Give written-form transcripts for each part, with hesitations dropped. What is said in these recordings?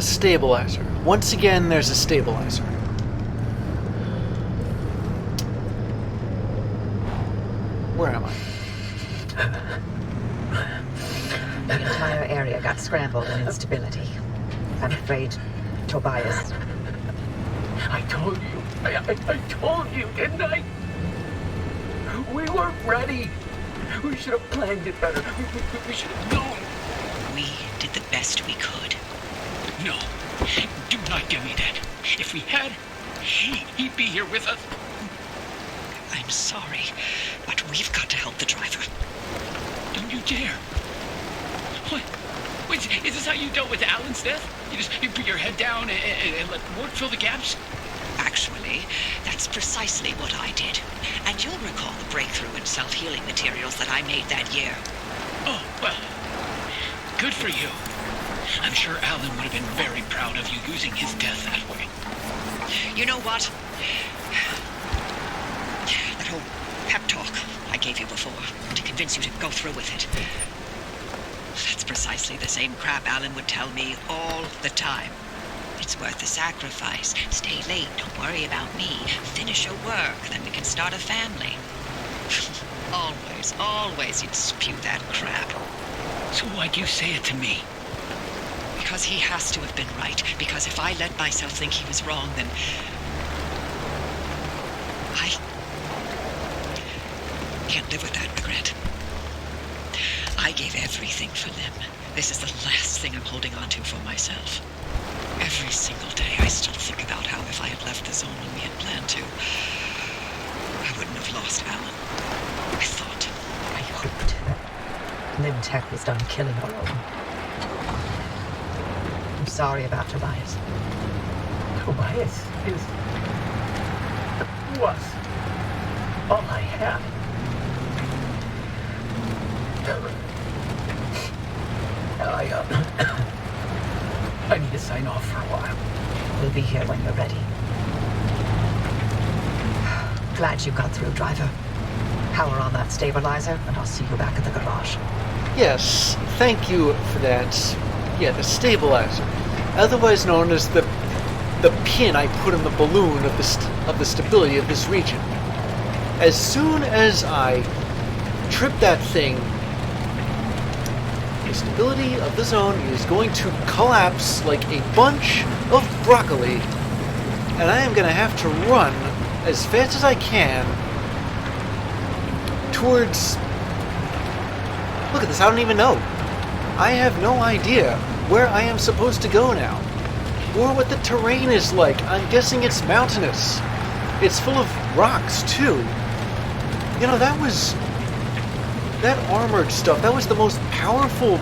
stabilizer. Once again, there's a stabilizer. Where am I? The entire area got scrambled in instability. I'm afraid, Tobias. I told you. I told you, didn't I? We weren't ready. We should have planned it better. We should have known. We did the best we could. No, do not give me that. If we had, he'd be here with us. I'm sorry, but we've got to help the driver. Don't you dare. What? Wait, is this how you dealt with Alan's death? You put your head down and let work fill the gaps? Actually, that's precisely what I did. And you'll recall the breakthrough in self-healing materials that I made that year. Oh, well, good for you. I'm sure Alan would have been very proud of you using his death that way. You know what? That whole pep talk I gave you before, to convince you to go through with it. That's precisely the same crap Alan would tell me all the time. It's worth the sacrifice. Stay late, don't worry about me. Finish your work, then we can start a family. Always he'd spew that crap. So why'd you say it to me? Because he has to have been right. Because if I let myself think he was wrong, then I can't live with that regret. I gave everything for them. This is the last thing I'm holding on to for myself. Every single day I still think about how if I had left the zone when we had planned to, I wouldn't have lost Alan. I thought. I hoped that Limtech was done killing our own. I'm sorry about Tobias. Tobias was all I had. I need to sign off for a while. We'll be here when you're ready. Glad you got through, driver. Power on that stabilizer, and I'll see you back at the garage. Yes, thank you for that. Yeah, the stabilizer. Otherwise known as the pin I put in the balloon of the stability of this region. As soon as I trip that thing, the stability of the zone is going to collapse like a bunch of broccoli, and I am going to have to run as fast as I can towards... Look at this, I don't even know. I have no idea where I am supposed to go now, or what the terrain is like. I'm guessing it's mountainous. It's full of rocks, too. You know, that armored stuff, that was the most powerful...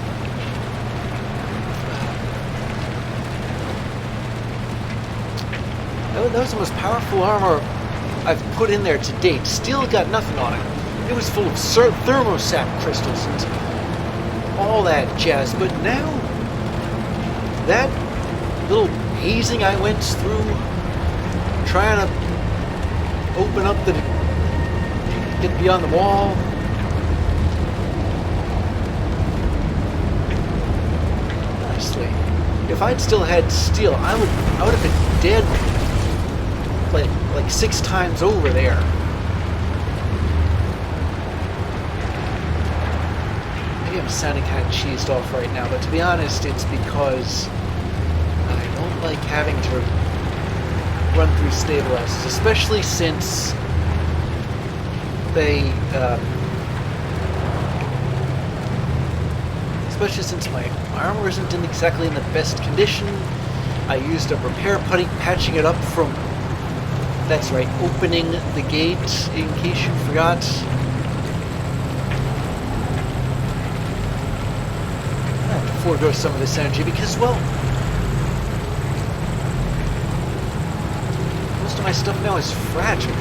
That was the most powerful armor I've put in there to date. Steel got nothing on it. It was full of thermosap crystals and all that jazz. But now, that little hazing I went through, trying to open up get beyond the wall. Honestly, if I'd still had steel, I would have been dead like 6 times over there. Maybe I'm sounding kind of cheesed off right now, but to be honest, it's because I don't like having to run through stabilizers, especially since my armor isn't exactly in the best condition. I used a repair putty patching it up from, that's right, opening the gate, in case you forgot. I have to forego some of this energy because, well, most of my stuff now is fragile.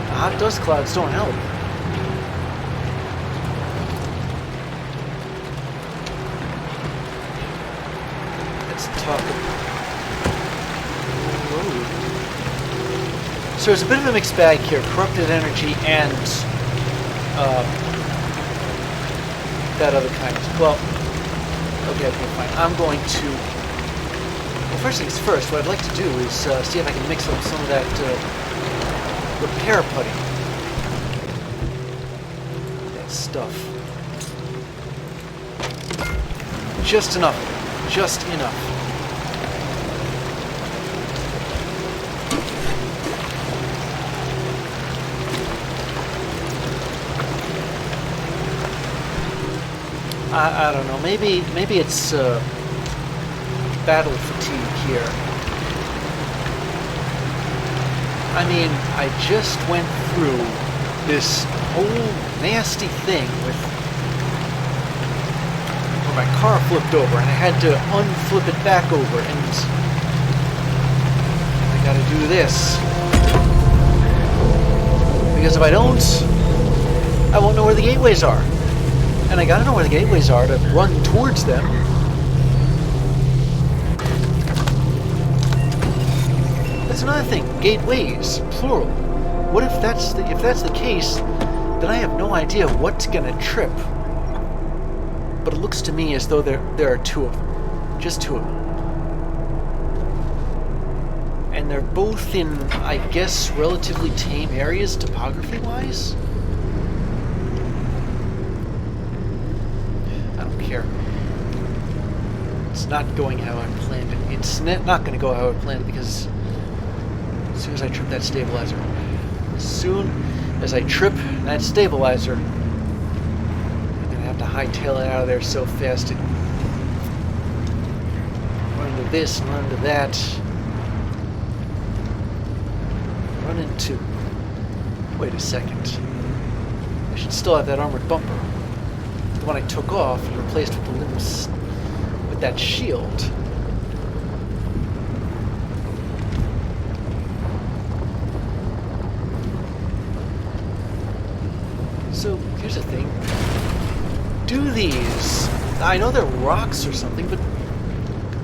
The hot dust clouds don't help. Let's talk about... So there's a bit of a mixed bag here. Corrupted energy and that other kind. Well, Okay, fine. I'm going to... Well, first things first, what I'd like to do is see if I can mix up some of that repair putty. That stuff. Just enough. Just enough. I don't know. Maybe it's battle fatigue here. I mean, I just went through this whole nasty thing with where my car flipped over, and I had to unflip it back over, and I gotta do this because if I don't, I won't know where the gateways are. And I gotta know where the gateways are to run towards them. That's another thing. Gateways, plural. What if that's the case? Then I have no idea what's gonna trip. But it looks to me as though there are two of them, just two of them, and they're both in, I guess, relatively tame areas topography-wise. It's not going how I planned it. It's not going to go how I planned it because as soon as I trip that stabilizer, I'm going to have to hightail it out of there so fast. Run into this and run into that. Run into... Wait a second. I should still have that armored bumper. The one I took off and replaced with the limbs with that shield. So here's the thing. Do these... I know they're rocks or something, but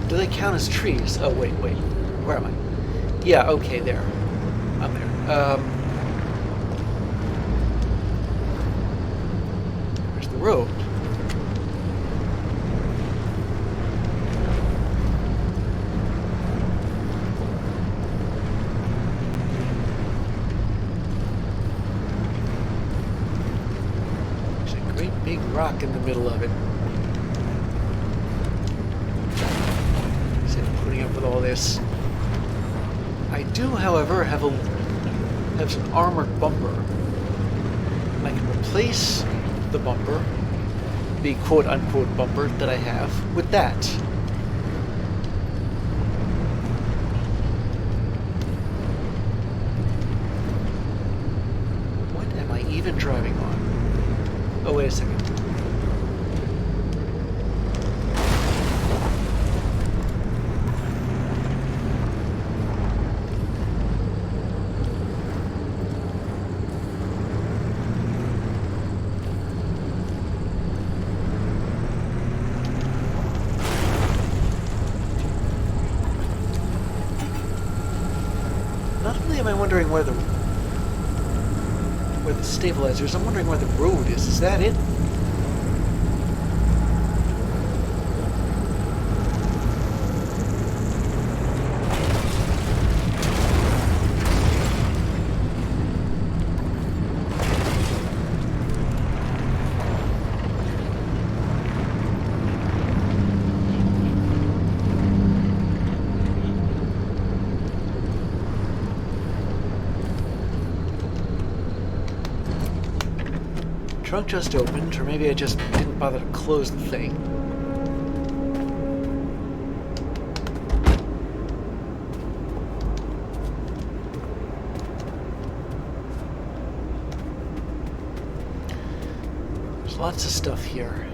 do they count as trees? Oh, wait. Where am I? Yeah, okay, there. I'm there. Where's the road? Big rock in the middle of it. Instead of putting up with all this. I do, however, have some armored bumper. I can replace the bumper, the quote-unquote bumper that I have, with that. What am I even driving on? Oh, wait a second. Not only am I wondering where the stabilizers, I'm wondering where the road is. Is that it? Trunk just opened, or maybe I just didn't bother to close the thing. There's lots of stuff here.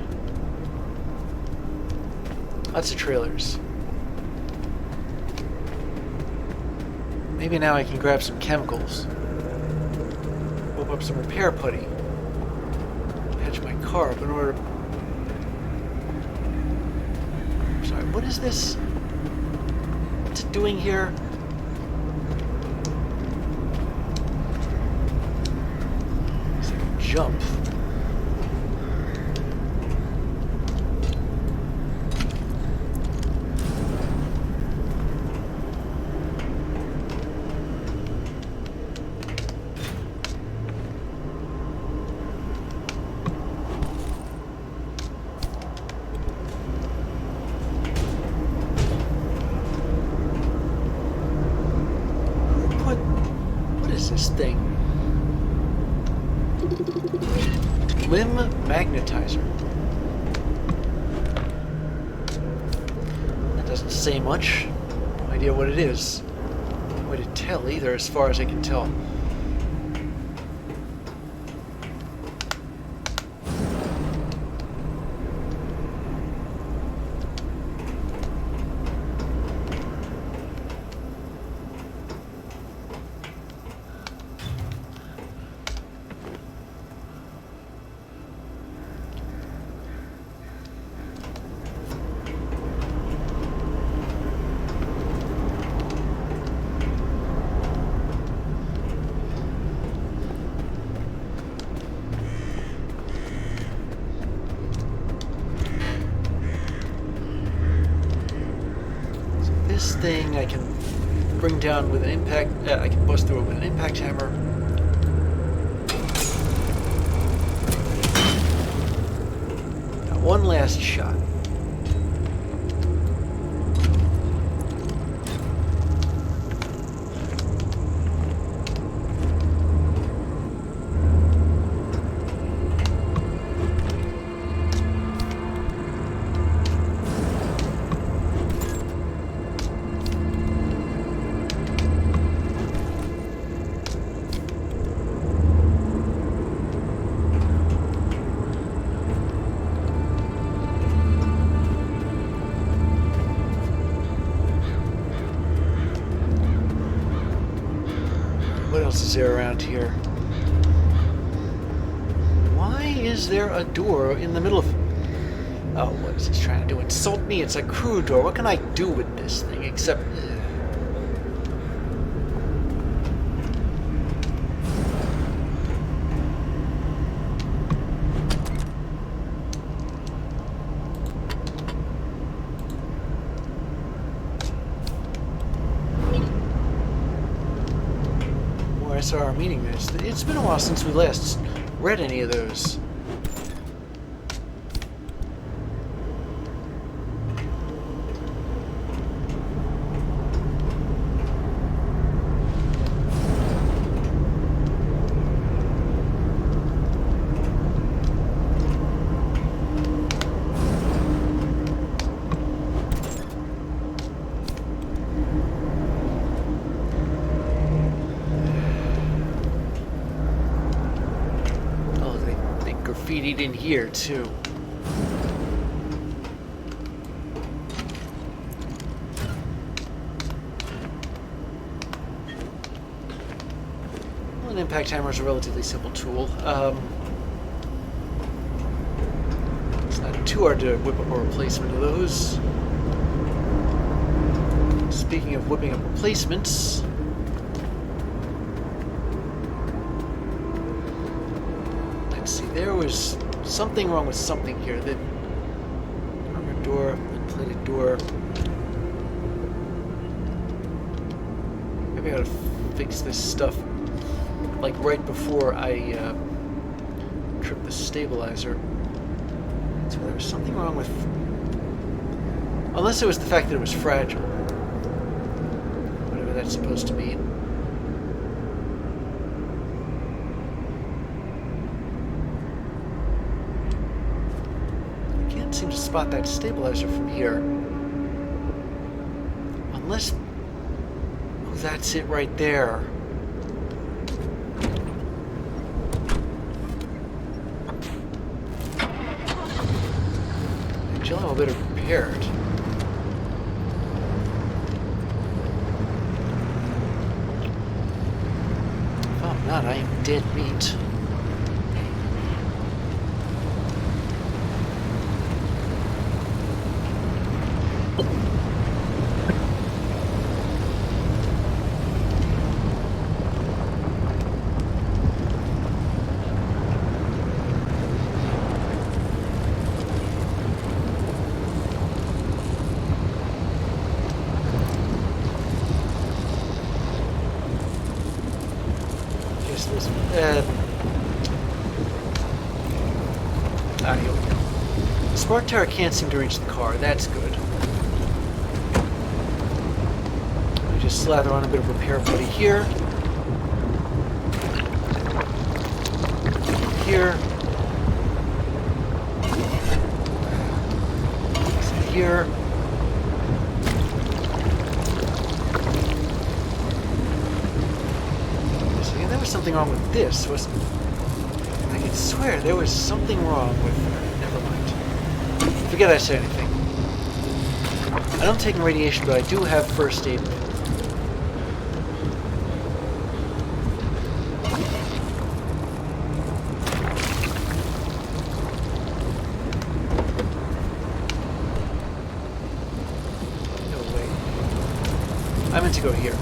Lots of trailers. Maybe now I can grab some chemicals. Whip up some repair putty. My car up in order. Sorry, what is this? What's it doing here? It's like a jump. is this thing? Limb magnetizer. That doesn't say much. No idea what it is. No way to tell either, as far as I can tell. This thing I can bring down with an impact. I can bust through it with an impact hammer. Got one last shot. What else is there around here? Why is there a door in the middle of... Oh, what is this trying to do? Insult me? It's a crew door. What can I do with this thing except... SR meeting this. It's been a while since we last read any of those. Graffitied in here too. Well, an impact hammer is a relatively simple tool. It's not too hard to whip up a replacement of those. Speaking of whipping up replacements, there was something wrong with something here. The armored door, the plated door. Maybe I gotta fix this stuff like right before I trip the stabilizer. So there was something wrong with... Unless it was the fact that it was fragile. Whatever that's supposed to mean. Seem to spot that stabilizer from here. Unless... Oh, that's it right there. Jello better prepared. If I'm not, I am dead meat. Here we go. The Spark Tower can't seem to reach the car. That's good. Let me just slather on a bit of repair putty here. here. Exit here. So yeah, there was something wrong with this, wasn't there? I can swear there was something wrong with her. Never mind. Forget I said anything. I don't take radiation, but I do have first aid. I meant to go here.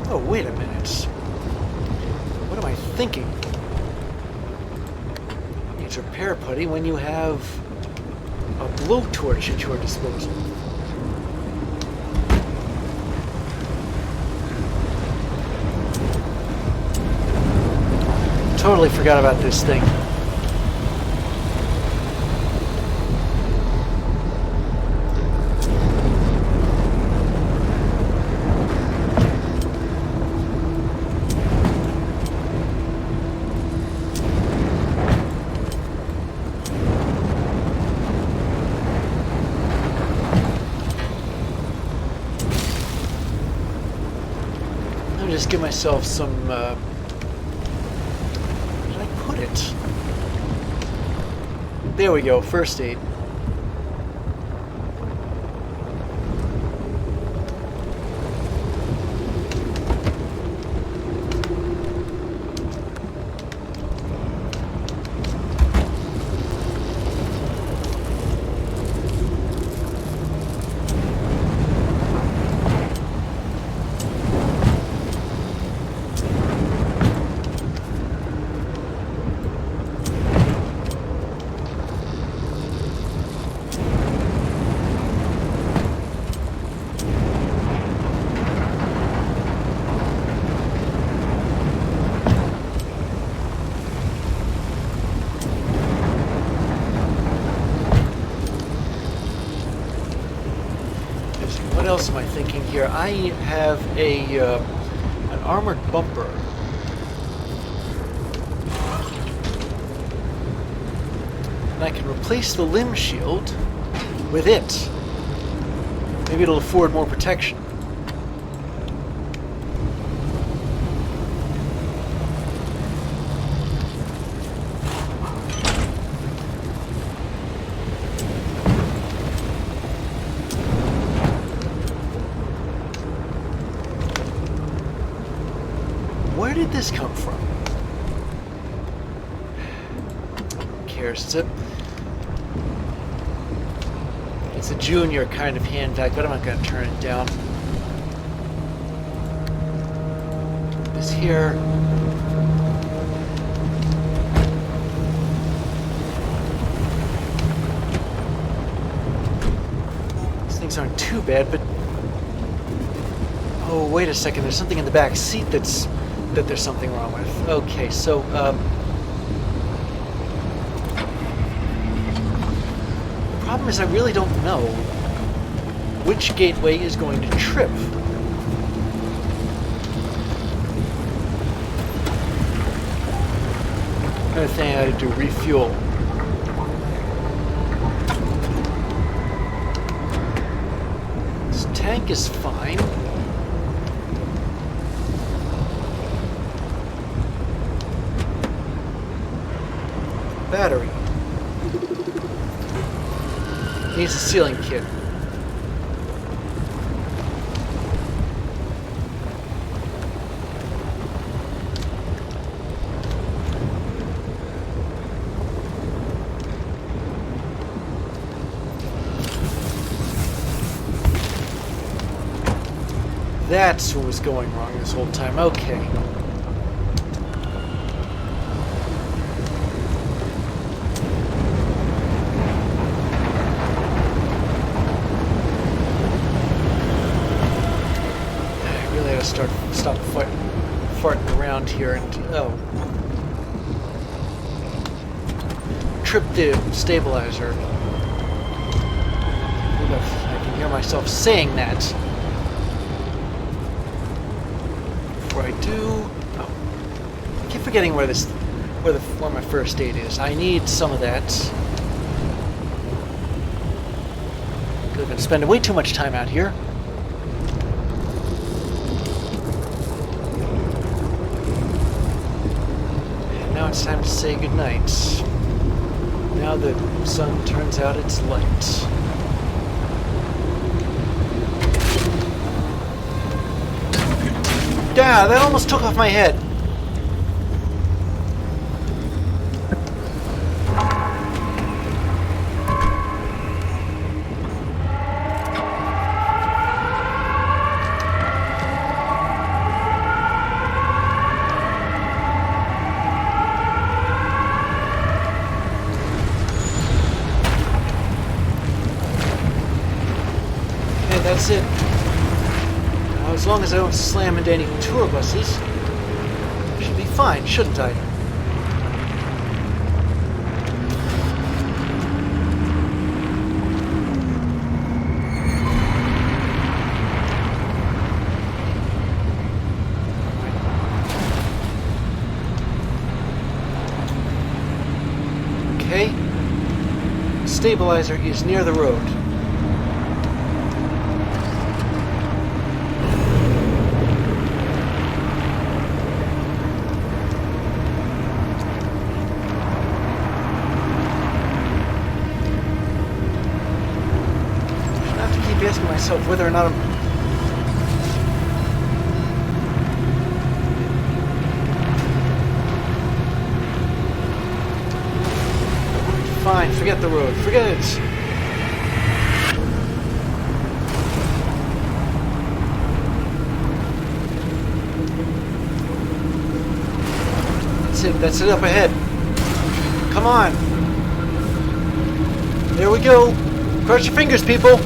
Oh, wait a minute. What am I thinking? You need to repair putty when you have a blowtorch at your disposal. Totally forgot about this thing. Let me just give myself some there we go, first aid. What else am I thinking here? I have an armored bumper. And I can replace the limb shield with it. Maybe it'll afford more protection. Where did this come from? Who cares? It's a junior kind of hand vac, but I'm not going to turn it down. This here. These things aren't too bad, but oh, wait a second. There's something in the back seat that there's something wrong with. Okay, so, the problem is I really don't know which gateway is going to trip. Another thing I had to do, refuel. This tank is fine. Battery. Needs a sealing kit. That's what was going wrong this whole time. Okay. Stop farting around here and trip the stabilizer. I can hear myself saying that. Before I do, I keep forgetting where my first aid is. I need some of that. I've been spending way too much time out here. And now it's time to say goodnight. Now the sun turns out its light. Yeah, that almost took off my head. Okay, that's it. Now, as long as I don't slam into any tour buses, I should be fine, shouldn't I? Okay. Stabilizer is near the road. Asking myself whether or not I'm... Fine, forget the road. Forget it. That's it. That's it up ahead. Come on. There we go. Cross your fingers, people.